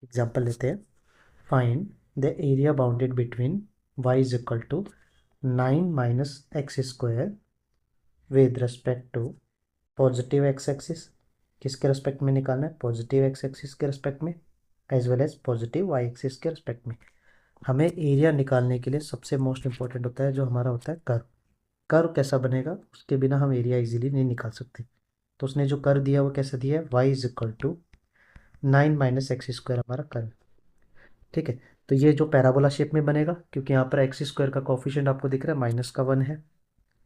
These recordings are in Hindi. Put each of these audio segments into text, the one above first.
एग्जाम्पल लेते हैं। Find the area bounded between y is equal to 9 minus x square with respect to positive x axis. किसके रेस्पेक्ट में निकालना है? पॉजिटिव एक्स एक्सिस के रेस्पेक्ट में, as well as positive y axis के रेस्पेक्ट में। हमें एरिया निकालने के लिए सबसे मोस्ट इंपॉर्टेंट होता है जो हमारा होता है कर्व। कर्व कैसा बनेगा, उसके बिना हम एरिया इजीली नहीं निकाल सकते। तो उसने जो कर्व दिया वो कैसा दिया है? y is equal to 9 minus x square हमारा कर्व। ठीक है, तो ये जो पैराबोला शेप में बनेगा, क्योंकि यहाँ पर एक्स स्क्वायर का कोफिशिएंट आपको दिख रहा है -1 है।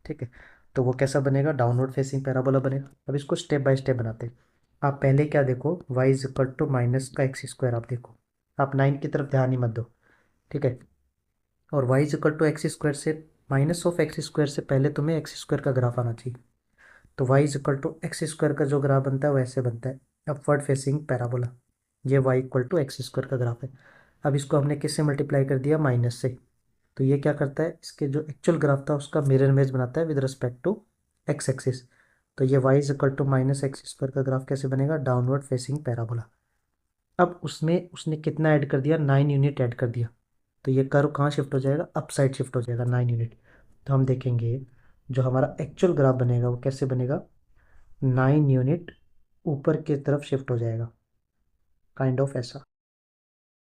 ठीक है, तो वो कैसा बनेगा? डाउनवर्ड फेसिंग पैराबोला बनेगा। अब इसको स्टेप बाय स्टेप बनाते हैं। आप पहले क्या देखो, y is equal to minus का एक्स स्क्वायर आप देखो, आप 9 की तरफ ध्यान ही मत दो। ठीक है, और y is equal to x square से माइनस ऑफ एक्स स्क्वायर से पहले तुम्हें एक्स स्क्वायर का ग्राफ आना चाहिए। तो y is equal to x square का जो ग्राफ बनता है वैसे बनता है, अपवर्ड फेसिंग पैराबोला। ये y equal to x square का ग्राफ है। अब इसको हमने किससे मल्टीप्लाई कर दिया? माइनस से। तो ये क्या करता है, इसके जो एक्चुअल ग्राफ था उसका मिरर इमेज बनाता है with respect to x axis. तो ये y is equal to minus x square का ग्राफ कैसे बनेगा? Downward facing parabola. अब उसमें उसने कितना ऐड कर दिया? 9 यूनिट ऐड कर दिया। तो ये कर्व कहाँ शिफ्ट हो जाएगा? अप साइड शिफ्ट हो जाएगा 9 यूनिट। तो हम देखेंगे जो हमारा एक्चुअल ग्राफ बनेगा वो कैसे बनेगा? 9 यूनिट ऊपर की तरफ शिफ्ट हो जाएगा, काइंड ऑफ ऐसा।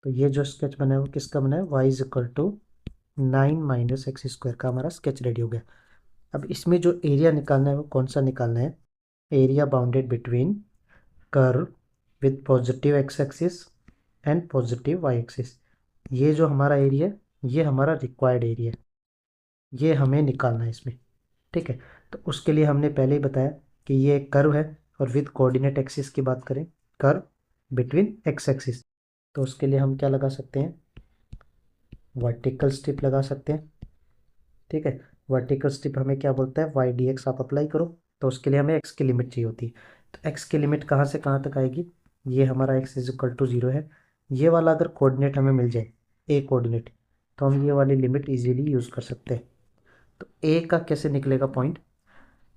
तो ये जो स्केच बना है वो किसका बना है? y is equal to 9 minus x square का हमारा स्केच रेडी हो गया। अब इसमें जो एरिया निकालना है वो कौन सा निकालना है? Area bounded between curve with positive x axis and positive y axis. ये जो हमारा एरिया है ये हमारा रिक्वायर्ड एरिया है, ये हमें निकालना है इसमें। ठीक है, तो उसके लिए हमने पहले ही बताया कि ये एक कर्व है, और विद कोऑर्डिनेट एक्सिस की बात करें, कर्व बिटवीन एक्स एक्सिस, तो उसके लिए हम क्या लगा सकते हैं? वर्टिकल स्ट्रिप लगा सकते हैं। ठीक है, वर्टिकल स्ट्रिप हमें क्या बोलता है? वाई डी एक्स आप अप्लाई करो। तो उसके लिए हमें एक्स की लिमिट चाहिए होती है। तो एक्स की लिमिट कहाँ से कहाँ तक आएगी? ये हमारा एक्स इज इक्वल टू 0 है। ये वाला अगर कोऑर्डिनेट हमें मिल जाए, ए कोऑर्डिनेट, तो हम ये वाली लिमिट इजीली यूज़ कर सकते हैं। तो ए का कैसे निकलेगा पॉइंट?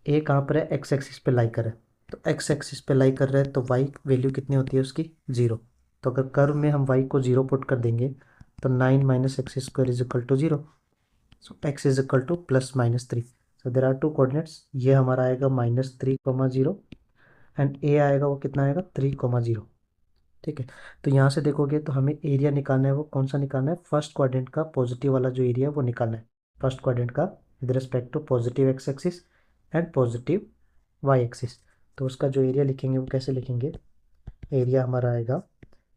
ए कहाँ पर है? एक्स एक्सिस पे लाई कर रहा है। तो एक्स एक्सिस पे लाई कर रहा है तो वाई वैल्यू कितनी होती है उसकी? 0। तो अगर कर्व में हम वाई को 0 पुट कर देंगे तो 9 minus x square is equal to 0। So x is equal to +-3। So there are two coordinates, ये हमारा आएगा -3, 0, एंड ए आएगा वो कितना आएगा? 3, 0। ठीक है, तो यहाँ से देखोगे तो हमें एरिया निकालना है, वो कौन सा निकालना है? फर्स्ट क्वाड्रेंट का पॉजिटिव वाला जो एरिया है वो निकालना है। फर्स्ट क्वाड्रेंट का with respect to positive x axis and positive y axis. तो उसका जो एरिया लिखेंगे वो कैसे लिखेंगे? एरिया हमारा आएगा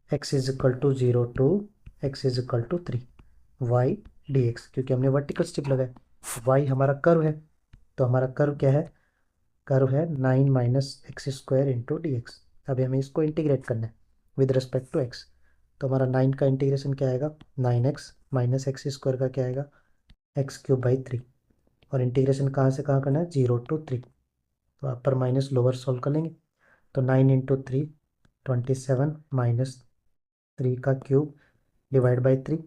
x is equal to 0 to x is equal to 3 y d x, क्योंकि हमने वर्टिकल स्ट्रिप लगाया। वाई हमारा कर्व है, तो हमारा कर्व क्या है? कर्व है 9 minus x square into d x. अभी हमें इसको इंटीग्रेट करना है विद रिस्पेक्ट टू एक्स। तो हमारा 9 का इंटीग्रेशन क्या आएगा? 9x माइनस एक्स स्क्वायर का क्या आएगा? x³ by 3। और इंटीग्रेशन कहाँ से कहाँ करना है? 0 to 3। तो अपर माइनस लोअर सॉल्व कर लेंगे। तो 9 × 3 27 माइनस 3 का क्यूब डिवाइड बाई 3।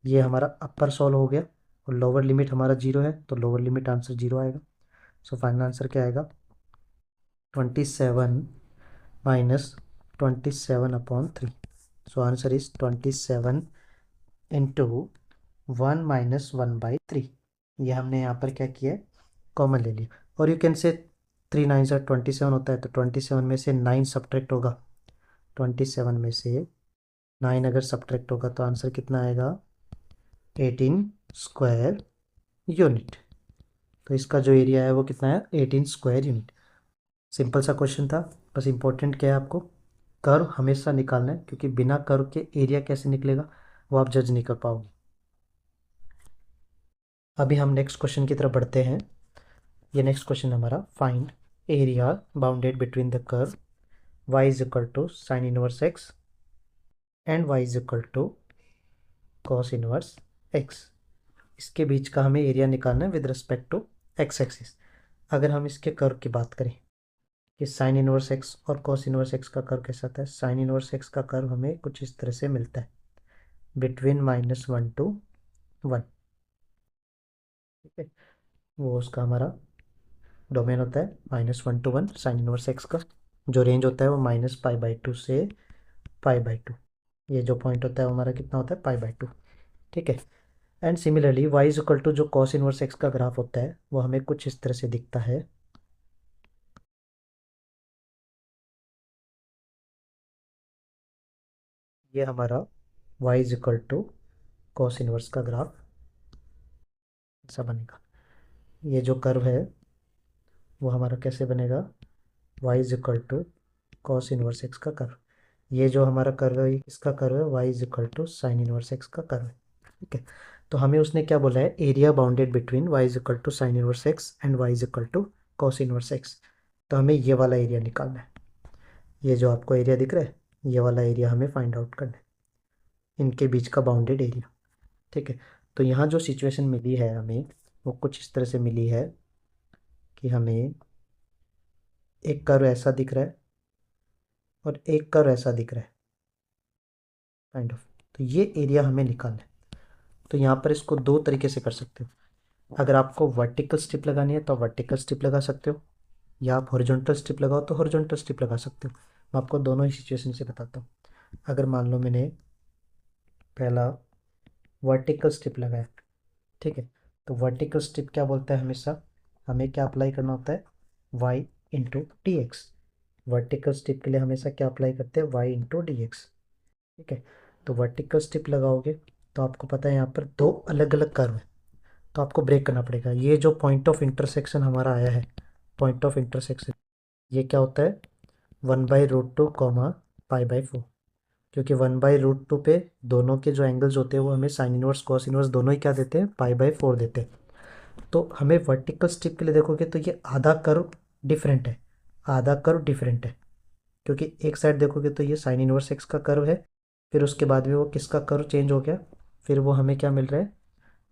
ये हमारा अपर सॉल्व हो गया, और लोअर लिमिट हमारा 0 है तो लोअर लिमिट आंसर 0 आएगा। सो फाइनल आंसर क्या आएगा? 27 minus 27/3। So answer is 27 into 1 - 1/3। ये हमने यहाँ पर क्या किया है? कॉमन ले लिया। और यू कैन से 3 9 से 27 होता है, तो 27 में से 9 सब्ट्रैक्ट होगा। 27 में से 9 अगर सब्ट्रैक्ट होगा तो आंसर कितना आएगा? 18 स्क्वायर यूनिट। तो इसका जो एरिया है वो कितना है? 18 स्क्वायर यूनिट। सिंपल सा क्वेश्चन था, बस इंपॉर्टेंट क्या है आपको? कर्व हमेशा निकालना है, क्योंकि बिना कर्व के एरिया कैसे निकलेगा वो आप जज नहीं कर पाओगे। अभी हम नेक्स्ट क्वेश्चन की तरफ बढ़ते हैं। ये नेक्स्ट क्वेश्चन हमारा, find area bounded between the curve y is equal to sine inverse x and y is equal to cos inverse x। इसके बीच का हमें एरिया निकालना है with respect to x axis. अगर हम इसके कर्व की बात करें कि साइन इनवर्स x और कॉस इनवर्स x का कर्व कैसा आता है? साइन इनवर्स x का कर्व हमें कुछ इस तरह से मिलता है, बिटवीन -1 to 1। ठीक है, वो उसका हमारा डोमेन होता है -1 to 1 साइन इनवर्स x का। जो रेंज होता है वो -π/2 से π/2। ये जो पॉइंट होता है वो हमारा कितना होता है π/2। ठीक है। And similarly y is equal to जो cos इनवर्स x का ग्राफ होता है वो हमें कुछ इस तरह से दिखता है। ये हमारा y is equal to cos inverse का ग्राफ ऐसा बनेगा। ये जो कर्व है वो हमारा कैसे बनेगा, y is equal to cos inverse x का कर्व। ये जो हमारा कर्व है ये किसका कर्व है, y is equal to sine inverse x का कर्व है। ठीक है। तो हमें उसने क्या बोला है, area bounded between y is equal to sine inverse x and y is equal to cos inverse x। तो हमें ये वाला एरिया निकालना है। ये जो आपको एरिया दिख रहा है ये वाला एरिया हमें फाइंड आउट करना है, इनके बीच का बाउंडेड एरिया। ठीक है। तो यहाँ जो सिचुएशन मिली है हमें वो कुछ इस तरह से मिली है कि हमें एक कर्व ऐसा दिख रहा है और एक कर्व ऐसा दिख रहा है काइंड ऑफ। तो ये एरिया हमें निकालना है। तो यहाँ पर इसको दो तरीके से कर सकते हो। अगर आपको वर्टिकल स्ट्रिप लगानी है तो आप वर्टिकल स्ट्रिप लगा सकते हो, या आप हॉरिजॉन्टल स्ट्रिप लगाओ तो हॉरिजॉन्टल स्ट्रिप लगा सकते हो। मैं आपको दोनों ही सिचुएशन से बताता हूँ। अगर मान लो मैंने पहला वर्टिकल स्ट्रिप लगाया, ठीक है, तो वर्टिकल स्ट्रिप क्या बोलता है, हमेशा हमें क्या अप्लाई करना होता है, y into d x. Vertical strip के लिए हमेशा क्या अप्लाई करते हैं, y इंटू डी एक्स। ठीक है। तो वर्टिकल स्ट्रिप लगाओगे तो आपको पता है यहाँ पर दो अलग अलग कर्व है, तो आपको ब्रेक करना पड़ेगा। ये जो पॉइंट ऑफ इंटरसेक्शन हमारा आया है, पॉइंट ऑफ इंटरसेक्शन, ये क्या होता है 1/√2 कॉमा π/4। क्योंकि 1/√2 पे दोनों के जो एंगल्स होते हैं वो हमें साइन इनवर्स कॉस इनवर्स दोनों ही क्या देते हैं, π/4 देते हैं। तो हमें वर्टिकल स्ट्रिप के लिए देखोगे तो ये आधा कर्व डिफरेंट है, आधा कर्व डिफरेंट है। क्योंकि एक साइड देखोगे तो ये साइन इनवर्स एक्स का कर्व है, फिर उसके बाद में वो किसका कर्व चेंज हो गया, फिर वो हमें क्या मिल रहा है,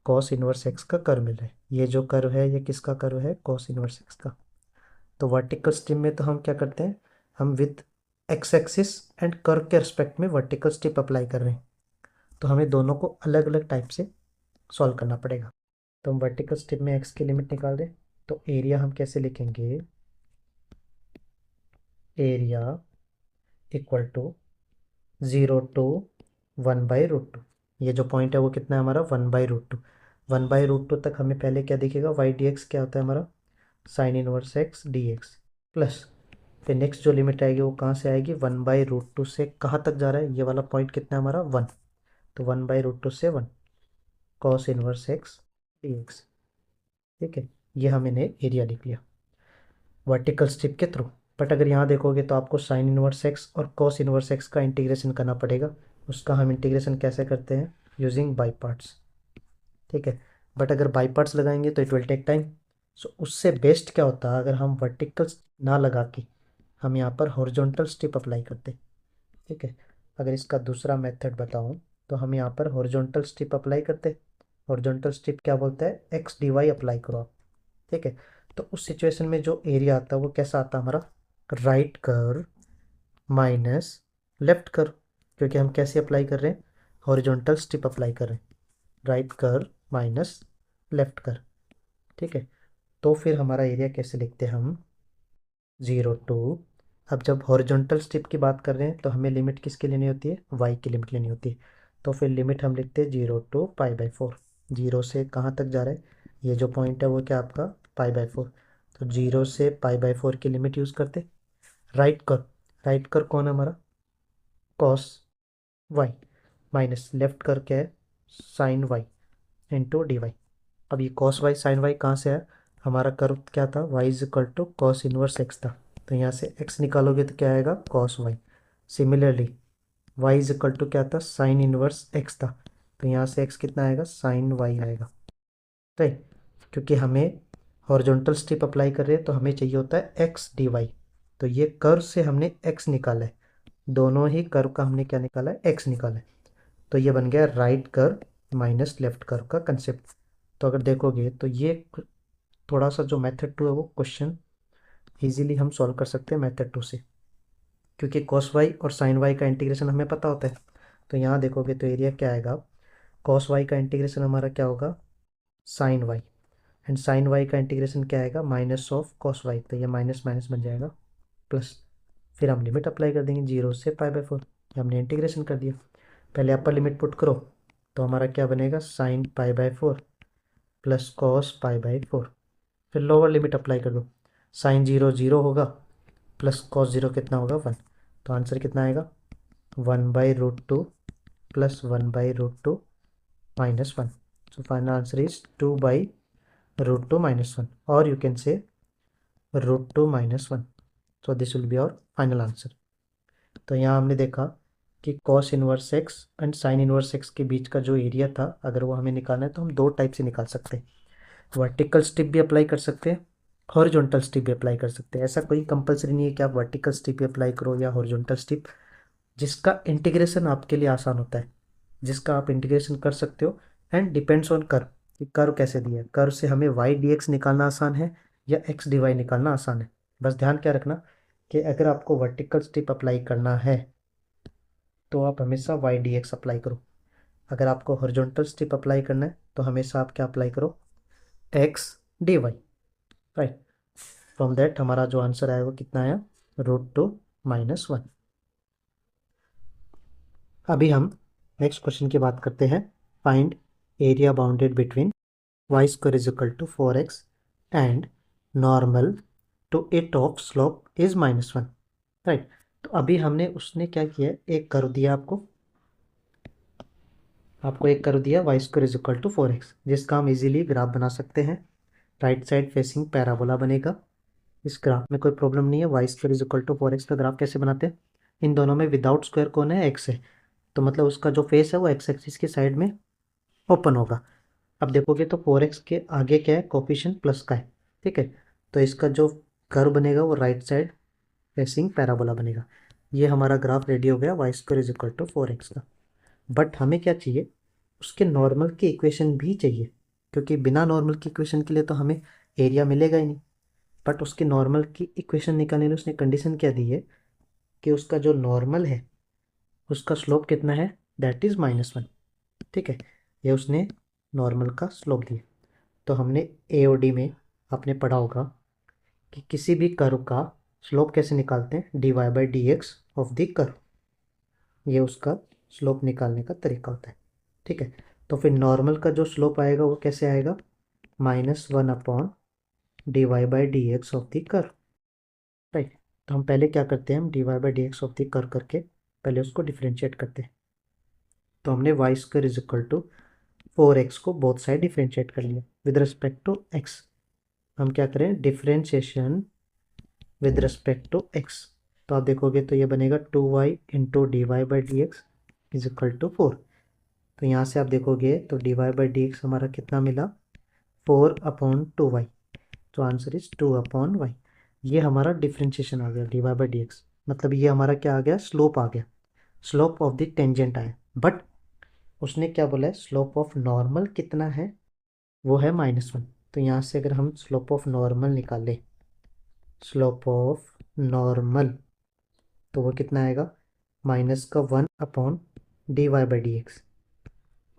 कॉस इनवर्स एक्स का कर्व मिल रहा है। ये जो कर्व है ये किसका कर्व है, कॉस इनवर्स एक्स का। तो वर्टिकल स्ट्रिप में तो हम क्या करते हैं, हम with x axis and curve के रिस्पेक्ट में वर्टिकल स्ट्रिप अप्लाई कर रहे हैं। तो हमें दोनों को अलग अलग टाइप से सॉल्व करना पड़ेगा। तो हम वर्टिकल स्ट्रिप में एक्स की लिमिट निकाल दें तो एरिया हम कैसे लिखेंगे, एरिया इक्वल टू 0 to 1/√2। ये जो पॉइंट है वो कितना है हमारा 1/√2। 1/√2 तक हमें पहले क्या दिखेगा, वाई डी एक्स क्या होता है हमारा sine inverse x D x plus, फिर नेक्स्ट जो लिमिट आएगी वो कहाँ से आएगी, 1/√2 से कहाँ तक जा रहा है, ये वाला पॉइंट कितना है हमारा 1। तो 1/√2 से 1 cos inverse x D x. ठीक है। ये हमने एरिया लिख लिया वर्टिकल स्ट्रिप के थ्रू। बट अगर यहाँ देखोगे तो आपको साइन इनवर्स एक्स और कॉस इनवर्स एक्स का इंटीग्रेशन करना पड़ेगा। उसका हम इंटीग्रेशन कैसे करते हैं, यूजिंग बाई पार्ट्स। ठीक है। बट अगर बाई पार्ट्स लगाएंगे तो इट विल टेक टाइम। सो उससे बेस्ट क्या होता है, अगर हम वर्टिकल ना लगा के हम यहाँ पर हॉरिजॉन्टल स्ट्रिप अप्लाई करते। ठीक है। अगर इसका दूसरा मेथड बताऊँ तो हम यहाँ पर हॉरिजॉन्टल स्ट्रिप अप्लाई करते। हॉरिजॉन्टल स्ट्रिप क्या बोलता है, एक्स डी वाई अप्लाई करो आप। ठीक है। तो उस सिचुएशन में जो एरिया आता है वो कैसा आता है हमारा, right curve minus left curve. क्योंकि हम कैसे अप्लाई कर रहे हैं, हॉरिजॉन्टल स्ट्रिप अप्लाई कर रहे हैं, right curve minus left curve. ठीक है। तो फिर हमारा एरिया कैसे लिखते हैं हम, 0 to, अब जब हॉरिजॉन्टल स्ट्रिप की बात कर रहे हैं तो हमें लिमिट किसकी लेनी होती है, वाई की लिमिट लेनी होती है। तो फिर लिमिट हम लिखते हैं 0 to π/4। 0 से कहाँ तक जा रहा है, ये जो पॉइंट है वो क्या आपका π/4। तो 0 से π/4 की लिमिट यूज़ करते। राइट कर्व, राइट कर्व कौन है हमारा, cos y, minus left curve क्या है, sine y into d y. अब ये कॉस वाई साइन वाई कहाँ से है, हमारा कर्व क्या था, y is equal to cos inverse x था। तो यहाँ से एक्स निकालोगे तो क्या आएगा, cos y. Similarly y is equal to क्या था, साइन इनवर्स एक्स था। तो यहाँ से एक्स कितना आएगा, साइन वाई आएगा। राइट। क्योंकि हमें हॉरिजॉन्टल स्ट्रिप अप्लाई कर रहे हैं तो हमें चाहिए होता है एक्स डी वाई। तो ये कर्व से हमने एक्स निकाला है, दोनों ही कर्व का हमने क्या निकाला है, एक्स निकाला है। तो ये बन गया right curve minus left curve का कंसेप्ट। तो अगर देखोगे तो ये थोड़ा सा जो मेथड 2 है वो क्वेश्चन इजीली हम सॉल्व कर सकते हैं मेथड 2 से, क्योंकि कॉस वाई और साइन वाई का इंटीग्रेशन हमें पता होता है। तो यहाँ देखोगे तो एरिया क्या आएगा, कॉस वाई का इंटीग्रेशन हमारा क्या होगा, sine y, and sine y का इंटीग्रेशन क्या आएगा, माइनस ऑफ कॉस वाई। तो ये माइनस माइनस बन जाएगा प्लस, फिर हम लिमिट अप्लाई कर देंगे 0 से π/4, हमने इंटीग्रेशन कर दिया। पहले अपर लिमिट पुट करो तो हमारा क्या बनेगा, sine pi by 4 plus cos pi by 4। फिर लोअर लिमिट अप्लाई कर दो, साइन 0 0 होगा प्लस कॉस 0 कितना होगा 1, तो आंसर कितना आएगा 1/√2 plus 1/√2 minus 1. So final answer is 2/√2 minus 1, or you can say √2 minus 1. So this will be our final answer. तो यहाँ हमने देखा कि cos inverse x and sin inverse x के बीच का जो एरिया था, अगर वो हमें निकालना है तो हम दो टाइप से निकाल सकते हैं। वर्टिकल स्ट्रिप भी अप्लाई कर सकते हैं, हॉरिजॉन्टल स्ट्रिप भी अप्लाई कर सकते हैं। ऐसा कोई कंपलसरी नहीं है कि आप वर्टिकल स्ट्रिप भी अप्लाई करो या हॉरिजॉन्टल स्ट्रिप, जिसका इंटीग्रेशन आपके लिए आसान होता है, जिसका आप इंटीग्रेशन कर सकते हो। एंड डिपेंड्स ऑन कर्व, कि कर्व कैसे दिया है, कर्व से हमें y dx निकालना आसान है या x dy निकालना आसान है। बस ध्यान क्या रखना कि अगर आपको वर्टिकल स्ट्रिप अप्लाई करना है तो आप हमेशा y dx अप्लाई करो, अगर आपको हॉरिजॉन्टल स्ट्रिप अप्लाई करना है तो हमेशा आप क्या अप्लाई करो, x dy, right. From that हमारा जो आंसर आएगा वो कितना आया, √2 minus 1। अभी हम नेक्स्ट क्वेश्चन की बात करते हैं। Find area bounded between y square is equal to 4x and normal to it of slope is -1, right. तो अभी हमने उसने क्या किया, एक कर्व दिया आपको एक कर्व दिया y square is equal to 4x, जिसका हम इजीली ग्राफ बना सकते हैं। राइट साइड फेसिंग पैराबोला बनेगा। इस ग्राफ में कोई प्रॉब्लम नहीं है। y square is equal to 4x का ग्राफ कैसे बनाते हैं, इन दोनों में विदाउट स्क्वायर कौन है, x है, तो मतलब उसका जो फेस है वो x एक्सिस की साइड में ओपन होगा। अब देखोगे तो 4x के आगे क्या है, कोफिशिएंट प्लस का है, ठीक है। तो इसका जो कर्व बनेगा वो राइट साइड फेसिंग पैराबोला बनेगा। ये हमारा ग्राफ रेडी हो गया y square is equal to 4x का। बट हमें क्या चाहिए, उसके नॉर्मल की इक्वेशन भी चाहिए, क्योंकि बिना नॉर्मल की इक्वेशन के लिए तो हमें एरिया मिलेगा ही नहीं। बट उसके नॉर्मल की इक्वेशन निकालने में उसने कंडीशन क्या दी है कि उसका जो नॉर्मल है उसका स्लोप कितना है, दैट इज़ -1, ठीक है। ये उसने नॉर्मल का स्लोप दिया। तो हमने AOD में आपने पढ़ा होगा कि किसी भी कर्व का स्लोप कैसे निकालते हैं, dy/dx ऑफ द कर्व, ये उसका स्लोप निकालने का तरीका होता है, ठीक है। तो फिर नॉर्मल का जो स्लोप आएगा वो कैसे आएगा, -1/dy/dx of the curve, right. तो हम पहले क्या करते हैं, हम dy/dx ऑफ द कर्व करके पहले उसको डिफ्रेंशिएट करते हैं। तो हमने y square is equal to 4x को बोथ साइड डिफ्रेंशिएट कर लिया विद रिस्पेक्ट टू x। हम क्या करें, differentiation with respect to x। तो आप देखोगे तो ये बनेगा 2y into dy/dx is equal to 4। तो यहाँ से आप देखोगे तो dy/dx हमारा कितना मिला, 4/2y। तो आंसर इज 2/y। ये हमारा डिफ्रेंशिएशन आ गया dy/dx, मतलब ये हमारा क्या आ गया, स्लोप आ गया, स्लोप ऑफ द टेंजेंट आया। बट उसने क्या बोला है, स्लोप ऑफ नॉर्मल कितना है, वो है -1। तो यहाँ से अगर हम स्लोप ऑफ नॉर्मल निकालें, स्लोप ऑफ नॉर्मल, तो वो कितना आएगा, -1/dy/dx,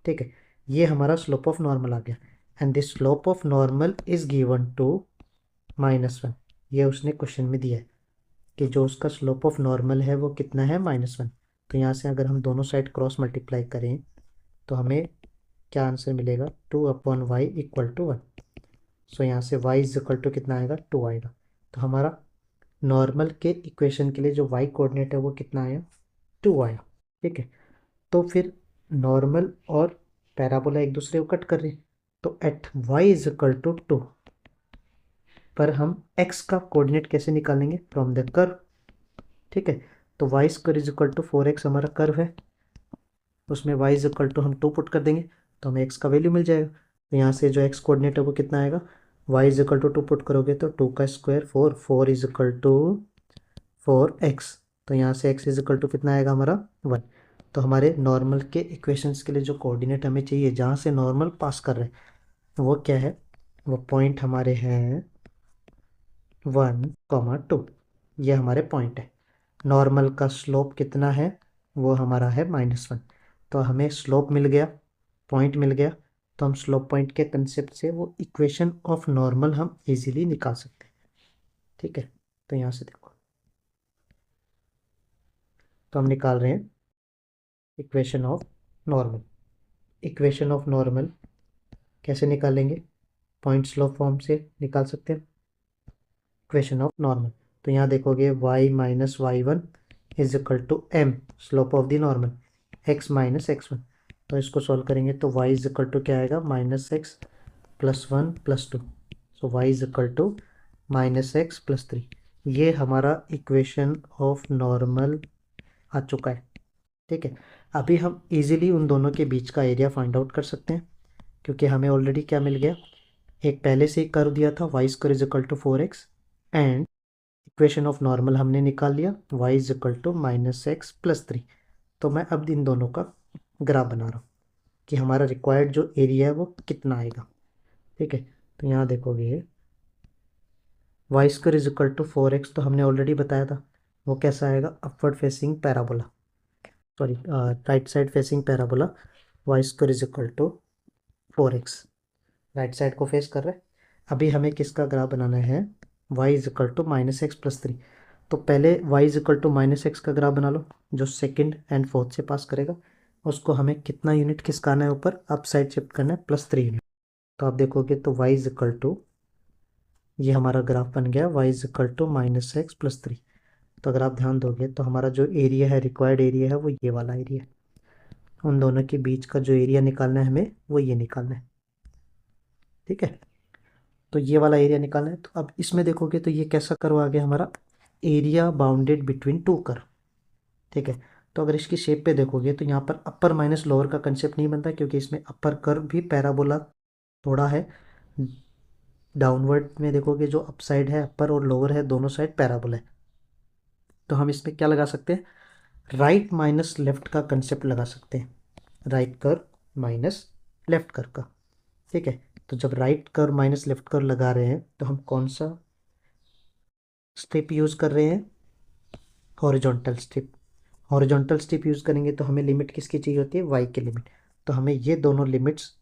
ठीक है। ये हमारा स्लोप ऑफ नॉर्मल आ गया। And this slope of normal is given to -1। ये उसने क्वेश्चन में दिया है कि जो उसका स्लोप ऑफ नॉर्मल है वो कितना है, -1। तो यहाँ से अगर हम दोनों साइड क्रॉस मल्टीप्लाई करें तो हमें क्या आंसर मिलेगा, 2/y इक्वल टू 1। सो यहाँ से y इज इक्वल टू कितना आएगा, 2 आएगा। तो हमारा नॉर्मल के इक्वेशन के लिए जो y कोऑर्डिनेट है वो कितना आया, 2 आया, ठीक है। तो फिर नॉर्मल और पैराबोला एक दूसरे को कट कर रहे हैं, तो at y is equal to 2 पर हम x का कोऑर्डिनेट कैसे निकालेंगे, फ्रॉम द कर्व, ठीक है। तो y square is equal to 4x हमारा कर्व है, उसमें y इज इक्वल टू हम 2 पुट कर देंगे तो हमें x का वैल्यू मिल जाएगा। तो यहाँ से जो x कोऑर्डिनेट है वो कितना आएगा, y is equal to 2 put करोगे तो 2 का square 4, 4 is equal to 4x। तो यहाँ से x इज इक्वल टू कितना आएगा हमारा 1। तो हमारे नॉर्मल के इक्वेशंस के लिए जो कोऑर्डिनेट हमें चाहिए, जहाँ से नॉर्मल पास कर रहे हैं, वो क्या है, वो पॉइंट हमारे हैं 1,2। ये हमारे पॉइंट है। नॉर्मल का स्लोप कितना है, वो हमारा है -1। तो हमें स्लोप मिल गया, पॉइंट मिल गया, तो हम स्लोप पॉइंट के कंसेप्ट से वो इक्वेशन ऑफ नॉर्मल हम इजीली निकाल सकते हैं, ठीक है। तो यहाँ से देखो, तो हम निकाल रहे हैं equation of normal. Equation of normal कैसे निकालेंगे? पॉइंट स्लोप फॉर्म से निकाल सकते हैं इक्वेशन ऑफ नॉर्मल। तो यहाँ देखोगे y minus y one is equal to m slope of the normal x minus x one. तो इसको सॉल्व करेंगे तो y इज इक्वल टू क्या आएगा? Minus x plus one plus two. So y is equal to minus x plus three. ये हमारा इक्वेशन ऑफ नॉर्मल आ चुका है। ठीक है, अभी हम इजीली उन दोनों के बीच का एरिया फाइंड आउट कर सकते हैं, क्योंकि हमें ऑलरेडी क्या मिल गया, एक पहले से ही कर दिया था y square is equal to 4x, and equation of normal हमने निकाल लिया y is equal to minus x plus three. तो मैं अब इन दोनों का ग्राफ बना रहा हूँ कि हमारा रिक्वायर्ड जो एरिया है वो कितना आएगा। ठीक है, तो यहाँ देखोगे y square is equal to 4x, तो हमने ऑलरेडी बताया था वो कैसा आएगा, upward facing parabola, sorry right side facing parabola. Y square is equal to 4x, right side को फेस कर रहा है। अभी हमें किसका ग्राफ बनाना है? y is equal to minus x plus three. तो पहले y is equal to minus x का ग्राफ बना लो, जो सेकंड एंड फोर्थ से पास करेगा। उसको हमें कितना यूनिट खिसकाना है ऊपर, अप साइड शिफ्ट करना है, प्लस थ्री यूनिट। तो आप देखोगे तो y इज इक्वल टू, ये हमारा ग्राफ बन गया y is equal to minus x plus three. तो अगर आप ध्यान दोगे तो हमारा जो एरिया है, रिक्वायर्ड एरिया है, वो ये वाला एरिया है। उन दोनों के बीच का जो एरिया निकालना है हमें, वो ये निकालना है। ठीक है, तो ये वाला एरिया निकालना है। तो अब इसमें देखोगे तो ये कैसा कर्व आ गया हमारा, area bounded between two curve. ठीक है, तो अगर इसकी शेप पे देखोगे तो यहाँ पर अपर माइनस लोअर का कंसेप्ट नहीं बनता, क्योंकि इसमें अपर कर्व भी पैराबोला थोड़ा है। डाउनवर्ड में देखोगे जो अप साइड है अपर और लोअर है, दोनों साइड पैराबोला है। तो हम इसमें क्या लगा सकते हैं, राइट माइनस लेफ्ट का कंसेप्ट लगा सकते हैं, right curve minus left curve का। ठीक है, तो जब right curve minus left curve लगा रहे हैं तो हम कौन सा स्ट्रिप यूज़ कर रहे हैं? Horizontal strip. Horizontal strip use करेंगे तो हमें लिमिट किसकी चाहिए होती है? y की लिमिट। तो हमें ये दोनों लिमिट्स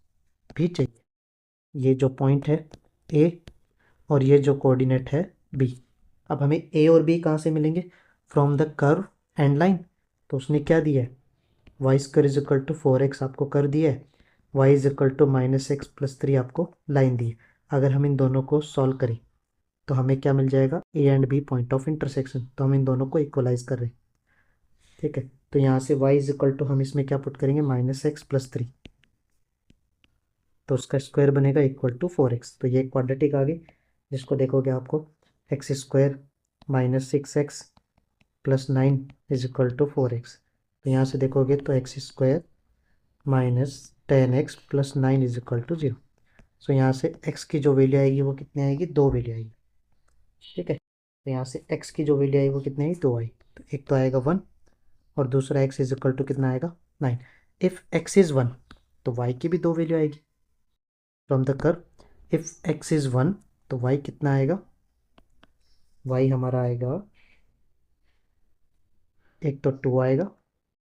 भी चाहिए, ये जो पॉइंट है a और ये जो कोऑर्डिनेट है b। अब हमें a और b कहाँ से मिलेंगे? From the curve and line. तो उसने क्या दिया है, y square is equal to 4x आपको कर दिया है, y is equal to minus x plus three आपको लाइन दी है। अगर हम इन दोनों को सॉल्व करें तो हमें क्या मिल जाएगा, a and b point of intersection. तो हम इन दोनों को इक्वलाइज कर रहे हैं। ठीक है, तो यहाँ से y इज इक्वल टू हम इसमें क्या पुट करेंगे, माइनस एक्स प्लस थ्री। तो उसका स्क्वायर बनेगा इक्वल टू 4x। तो ये क्वाड्रेटिक आ गई, जिसको देखोगे आपको x square minus six x plus nine is equal to 4x। तो यहाँ से देखोगे तो x square minus ten x plus nine is equal to zero. So यहाँ से x की जो वैल्यू आएगी वो कितनी आएगी, दो वैल्यू आएगी। ठीक है, तो यहाँ से x की जो वैल्यू आएगी वो कितनी आएगी, दो आई। तो एक तो आएगा वन और दूसरा x इज इक्वल टू कितना आएगा, nine. If x is one तो y की भी दो वैल्यू आएगी from the curve. If x is one तो y कितना आएगा, y हमारा आएगा, एक तो टू आएगा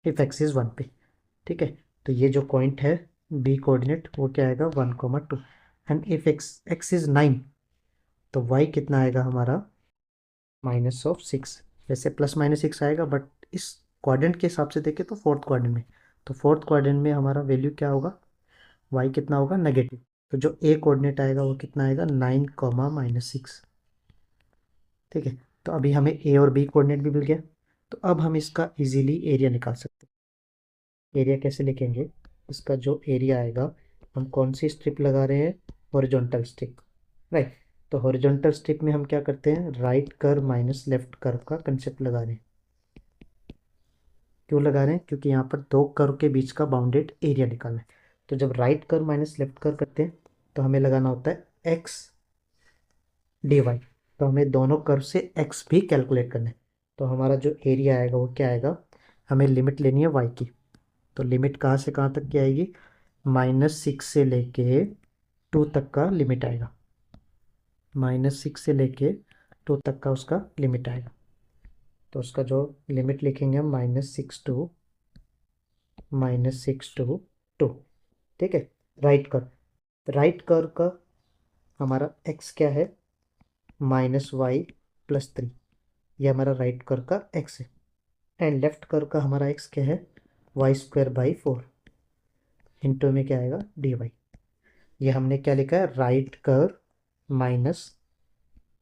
इफ़ x इज़ वन पे। ठीक है, तो ये जो पॉइंट है b कोऑर्डिनेट वो क्या आएगा, one comma two. And if x is nine तो y कितना आएगा हमारा, माइनस ऑफ सिक्स। वैसे प्लस माइनस सिक्स आएगा, बट इस क्वाड्रेंट के हिसाब से देखें तो फोर्थ क्वाड्रेंट में, तो फोर्थ क्वाड्रेंट में हमारा वैल्यू क्या होगा, y कितना होगा, नेगेटिव। तो जो a कोऑर्डिनेट आएगा वो कितना आएगा, नाइन कॉमा माइनस सिक्स। ठीक है, तो अभी हमें a और b कोऑर्डिनेट भी मिल गया। तो अब हम इसका इजीली एरिया निकाल सकते हैं। एरिया कैसे लिखेंगे, इसका जो एरिया आएगा, हम कौन सी स्ट्रिप लगा रहे हैं, हॉरिजॉन्टल स्ट्रिप, राइट। तो हॉरिजॉन्टल स्ट्रिप में हम क्या करते हैं, right curve minus left curve का कंसेप्ट लगा रहे हैं। क्यों लगा रहे हैं, क्योंकि यहाँ पर दो कर्व के बीच का बाउंडेड एरिया निकालना है। तो जब right curve minus left curve करते हैं तो हमें लगाना होता है एक्स डी वाई। तो हमें दोनों कर्व से एक्स भी कैलकुलेट करना है। तो हमारा जो एरिया आएगा वो क्या आएगा, हमें लिमिट लेनी है वाई की। तो लिमिट कहाँ से कहाँ तक की आएगी, माइनस सिक्स से लेके टू तक का लिमिट आएगा। माइनस सिक्स से लेके टू तक का उसका लिमिट आएगा। तो उसका जो लिमिट लिखेंगे हम, माइनस सिक्स टू टू। ठीक है, राइट कर्व का हमारा x क्या है, माइनस वाई प्लस थ्री। ये हमारा राइट कर्व का x है। एंड लेफ्ट कर्व का हमारा x क्या है, वाई स्क्वायर बाई 4 इंटू में क्या आएगा dy। ये हमने क्या लिखा है, right curve minus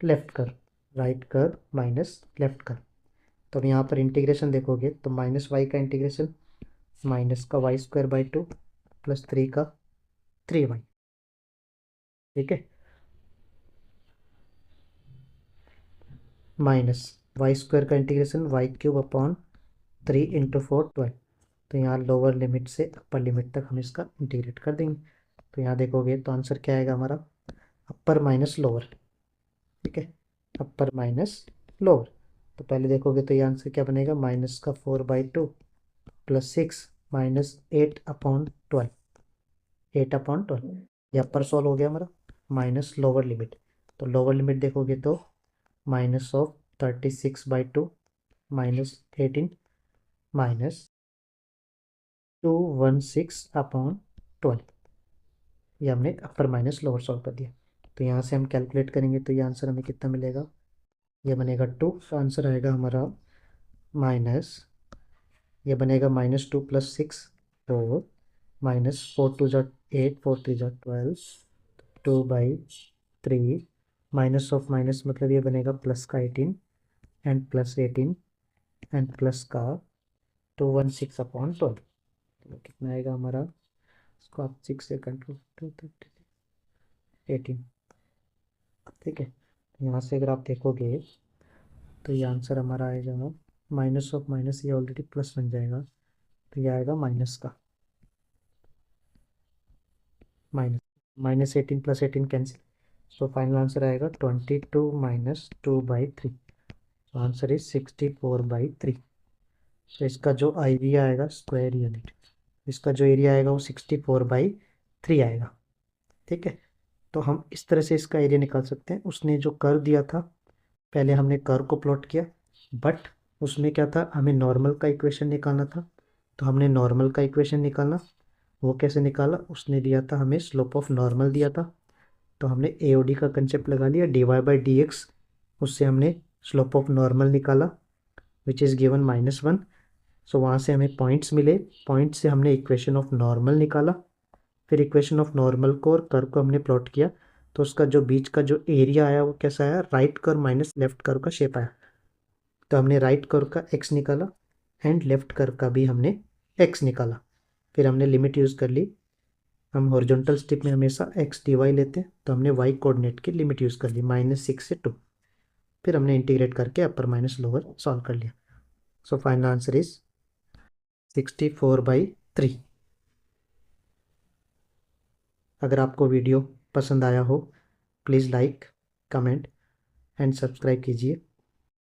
left curve, right curve minus left curve. तो अब यहाँ पर इंटीग्रेशन देखोगे तो माइनस वाई का इंटीग्रेशन माइनस का वाई स्क्वायर बाई 2 प्लस 3 का 3y। ठीक है, माइनस वाई स्क्वायर का integration y cube upon 3 into 4 12। तो यहाँ लोअर लिमिट से अपर लिमिट तक हम इसका इंटीग्रेट कर देंगे। तो यहाँ देखोगे तो आंसर क्या आएगा हमारा, अपर माइनस लोअर। ठीक है, अपर माइनस लोअर। तो पहले देखोगे तो ये आंसर क्या बनेगा, माइनस का 4/2 प्लस 6 माइनस 8/12, 8/12। ये अपर सॉल्व हो गया हमारा, माइनस लोअर लिमिट। तो लोअर लिमिट देखोगे तो माइनस ऑफ 36/2 माइनस 18 माइनस 216/12। ये हमने अपर माइनस लोअर सॉल्व कर दिया। तो यहाँ से हम कैलकुलेट करेंगे तो ये आंसर हमें कितना मिलेगा, ये बनेगा 2। तो आंसर आएगा हमारा माइनस, ये बनेगा -2 + 6 4 माइनस 4 2 8 4 3 12 2/3 माइनस ऑफ माइनस मतलब ये बनेगा प्लस का 18 एंड प्लस 18 एंड प्लस का 216/12। तो कितना आएगा हमारा, इसको आप 6 से कंट्रोल 18। ठीक है, यहाँ से अगर आप देखोगे तो ये आंसर हमारा आएगा माइनस ऑफ माइनस, ये ऑलरेडी प्लस बन जाएगा तो ये आएगा माइनस का, minus 18 + 18 cancel. So final answer आएगा 22 माइनस 2/3। तो आंसर इज 64/3। तो इसका जो एरिया आएगा स्क्वायर यूनिट, इसका जो एरिया आएगा वो 64/3 आएगा। ठीक है, तो हम इस तरह से इसका एरिया निकाल सकते हैं। उसने जो कर्व दिया था, पहले हमने कर्व को प्लॉट किया, बट उसमें क्या था, हमें नॉर्मल का इक्वेशन निकालना था। तो हमने नॉर्मल का इक्वेशन निकालना, वो कैसे निकाला, उसने दिया था हमें स्लोप ऑफ नॉर्मल दिया था। तो हमने AOD का कंसेप्ट लगा लिया, dy/dx, उससे हमने स्लोप ऑफ नॉर्मल निकाला विच इज़ गिवन -1। सो वहाँ से हमें पॉइंट्स मिले, पॉइंट से हमने इक्वेशन ऑफ नॉर्मल निकाला, फिर इक्वेशन ऑफ नॉर्मल को और कर्व को हमने प्लॉट किया। तो उसका जो बीच का जो एरिया आया वो कैसा आया, right curve minus left curve का शेप आया। तो हमने राइट कर्व का x निकाला एंड लेफ्ट कर्व का भी हमने x निकाला। फिर हमने लिमिट यूज़ कर ली, हम हॉरिजॉन्टल स्ट्रिप में हमेशा x dy लेते हैं, तो हमने y कोऑर्डिनेट की लिमिट यूज़ कर ली -6 से 2। फिर हमने इंटीग्रेट करके अपर माइनस लोअर सॉल्व कर लिया। So final answer is 64/3। अगर आपको वीडियो पसंद आया हो please like, comment and subscribe कीजिए।